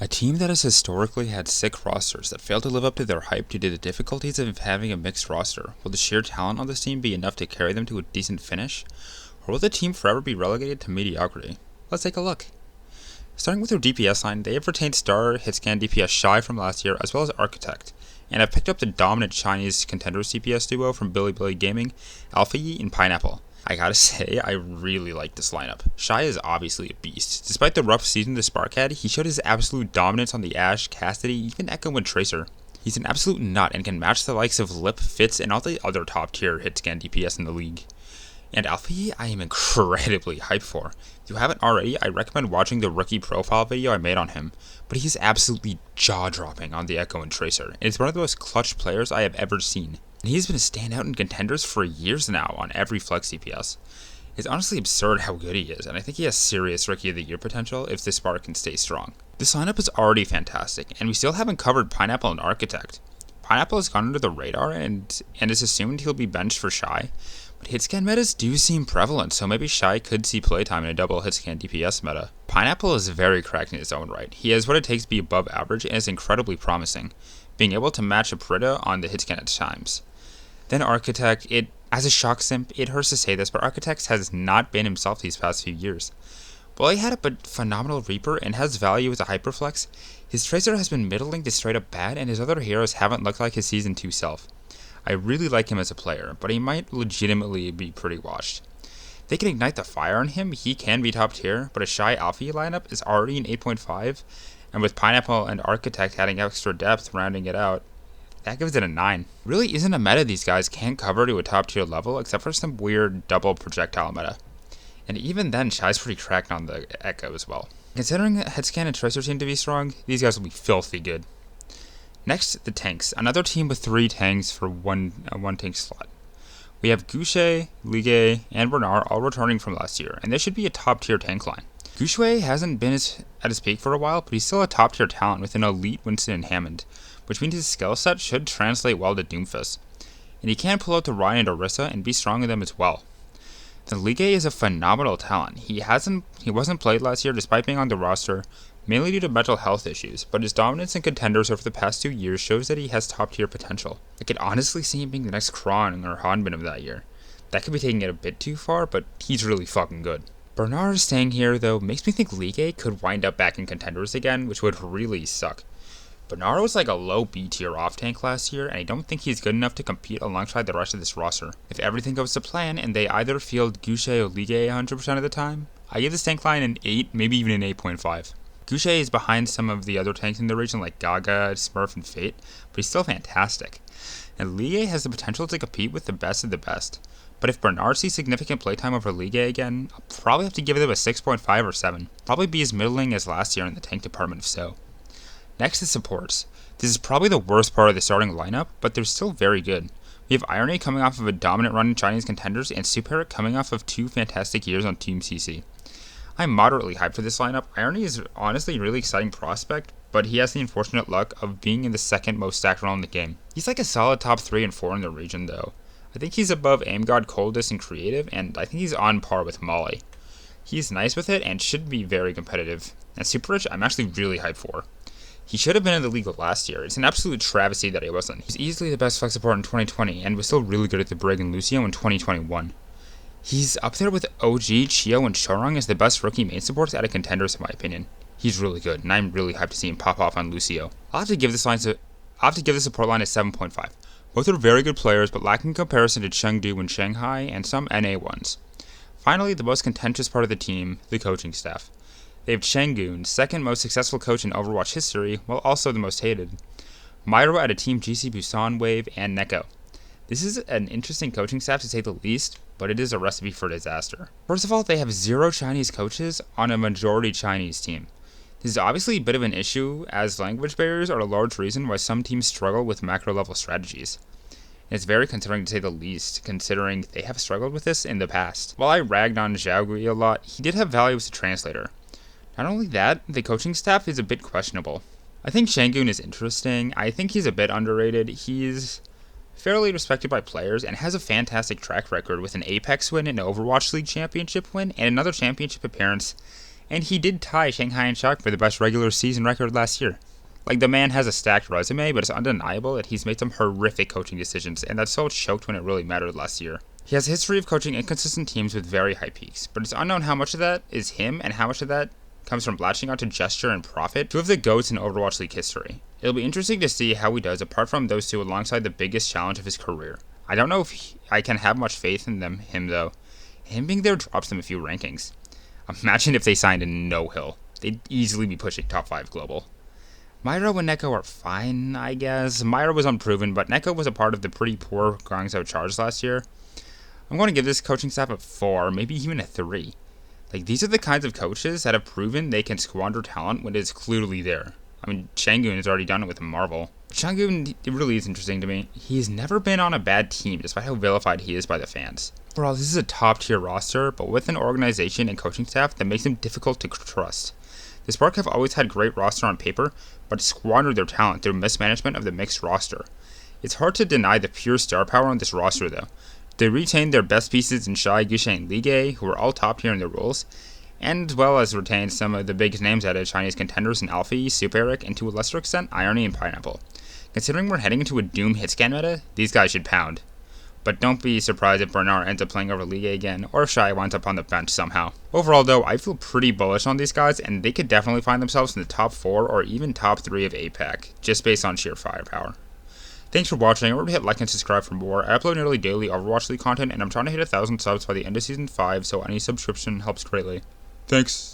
A team that has historically had sick rosters that fail to live up to their hype due to the difficulties of having a mixed roster. Will the sheer talent on this team be enough to carry them to a decent finish? Or will the team forever be relegated to mediocrity? Let's take a look. Starting with their DPS line, they have retained star hitscan DPS Shy from last year as well as Architect, and have picked up the dominant Chinese contenders DPS duo from Bilibili Gaming, Alpha Yi and Pineapple. I gotta say, I really like this lineup. Shy is obviously a beast. Despite the rough season the Spark had, he showed his absolute dominance on the Ashe, Cassidy, even Echo and Tracer. He's an absolute nut and can match the likes of Lip, Fitz, and all the other top tier hitscan DPS in the league. And Alpha Yi, I am incredibly hyped for. If you haven't already, I recommend watching the rookie profile video I made on him, but he's absolutely jaw-dropping on the Echo and Tracer, and it's one of the most clutch players I have ever seen. And he's been a standout in contenders for years now on every flex DPS. It's honestly absurd how good he is, and I think he has serious Rookie of the Year potential if this Spark can stay strong. This lineup is already fantastic, and we still haven't covered Pineapple and Architect. Pineapple has gone under the radar and is assumed he'll be benched for Shy, but hitscan metas do seem prevalent, so maybe Shy could see playtime in a double hitscan DPS meta. Pineapple is very cracked in his own right. He has what it takes to be above average and is incredibly promising, being able to match a Prita on the hitscan at times. Then Architect, as a shock simp, it hurts to say this, but Architect has not been himself these past few years. While he had a phenomenal Reaper and has value as a Hyperflex, his Tracer has been middling to straight up bad, and his other heroes haven't looked like his Season 2 self. I really like him as a player, but he might legitimately be pretty washed. If they can ignite the fire on him, he can be top tier, but a Shy Alpha lineup is already an 8.5, and with Pineapple and Architect adding extra depth rounding it out, that gives it a 9. Really isn't a meta these guys can't cover to a top tier level except for some weird double projectile meta. And even then, Shy's pretty cracked on the Echo as well. Considering that Headscan and Tracer seem to be strong, these guys will be filthy good. Next, the tanks. Another team with 3 tanks for one tank slot. We have Gouche, Ligue, and Bernard all returning from last year, and this should be a top tier tank line. Gouche hasn't been at his peak for a while, but he's still a top tier talent with an elite Winston and Hammond, which means his skill set should translate well to Doomfist. And he can pull out to Ryan and Orisa and be strong in them as well. The Ligue is a phenomenal talent. He wasn't played last year despite being on the roster, mainly due to mental health issues, but his dominance in contenders over the past 2 years shows that he has top tier potential. I could honestly see him being the next Kron or Hanbin of that year. That could be taking it a bit too far, but he's really fucking good. Bernard staying here though makes me think Ligue could wind up back in contenders again, which would really suck. Bernard was like a low B tier off tank last year, and I don't think he's good enough to compete alongside the rest of this roster. If everything goes to plan and they either field Gouche or Ligue 100% of the time, I give this tank line an 8, maybe even an 8.5. Gouche is behind some of the other tanks in the region like Gaga, Smurf, and Fate, but he's still fantastic. And Ligue has the potential to compete with the best of the best. But if Bernard sees significant playtime over Ligue again, I'll probably have to give them a 6.5 or 7. Probably be as middling as last year in the tank department if so. Next is supports. This is probably the worst part of the starting lineup, but they're still very good. We have Irony coming off of a dominant run in Chinese contenders, and Super coming off of 2 fantastic years on Team CC. I'm moderately hyped for this lineup. Irony is honestly a really exciting prospect, but he has the unfortunate luck of being in the second most stacked role in the game. He's like a solid top 3 and 4 in the region though. I think he's above AimGod, Coldest, and Creative, and I think he's on par with Molly. He's nice with it and should be very competitive. And Super Rich, I'm actually really hyped for. He should have been in the league last year. It's an absolute travesty that he wasn't. He's easily the best flex support in 2020 and was still really good at the Brig and Lucio in 2021. He's up there with OG, Chio, and Chorong as the best rookie main supports out of contenders in my opinion. He's really good, and I'm really hyped to see him pop off on Lucio. I'll have to give the support line a 7.5. Both are very good players, but lacking comparison to Chengdu and Shanghai, and some NA ones. Finally, the most contentious part of the team, the coaching staff. They have CHANGGOON, second most successful coach in Overwatch history, while also the most hated. Myro at a Team GC Busan Wave, and Neko. This is an interesting coaching staff to say the least, but it is a recipe for disaster. First of all, they have 0 Chinese coaches on a majority Chinese team. This is obviously a bit of an issue, as language barriers are a large reason why some teams struggle with macro-level strategies. And it's very concerning to say the least, considering they have struggled with this in the past. While I ragged on Zhao Gui a lot, he did have value as a translator. Not only that, the coaching staff is a bit questionable. I think CHANGGOON is interesting. I think he's a bit underrated. He's fairly respected by players and has a fantastic track record with an Apex win, an Overwatch League championship win, and another championship appearance And he did tie Shanghai and Shock for the best regular season record last year. Like, the man has a stacked resume, but it's undeniable that he's made some horrific coaching decisions, and that Seoul choked when it really mattered last year. He has a history of coaching inconsistent teams with very high peaks, but it's unknown how much of that is him and how much of that comes from latching on to gesture and profit, two of the GOATs in Overwatch League history. It'll be interesting to see how he does apart from those two alongside the biggest challenge of his career. I don't know if I can have much faith in him though. Him being there drops them a few rankings. Imagine if they signed a no-hill. They'd easily be pushing top 5 global. Myro and Neko are fine, I guess. Myro was unproven, but Neko was a part of the pretty poor Hangzhou Charge last year. I'm going to give this coaching staff a 4, maybe even a 3. Like, these are the kinds of coaches that have proven they can squander talent when it is clearly there. I mean, CHANGGOON has already done it with Marvel. CHANGGOON, it really is interesting to me. He's never been on a bad team, despite how vilified he is by the fans. Overall, this is a top-tier roster, but with an organization and coaching staff that makes him difficult to trust. The Spark have always had great roster on paper, but squandered their talent through mismanagement of the mixed roster. It's hard to deny the pure star power on this roster, though. They retained their best pieces in Shai, Gushe, and Ligue, who are all top tier in their roles, and as well as retained some of the biggest names out of Chinese contenders in Alfie, Super Eric, and to a lesser extent, Irony and Pineapple. Considering we're heading into a Doom hitscan meta, these guys should pound. But don't be surprised if Bernard ends up playing over Ligue again, or if Shai winds up on the bench somehow. Overall though, I feel pretty bullish on these guys, and they could definitely find themselves in the top 4 or even top 3 of APAC, just based on sheer firepower. Thanks for watching. Remember to hit like and subscribe for more. I upload nearly daily Overwatch League content, and I'm trying to hit 1,000 subs by the end of Season 5, so any subscription helps greatly. Thanks.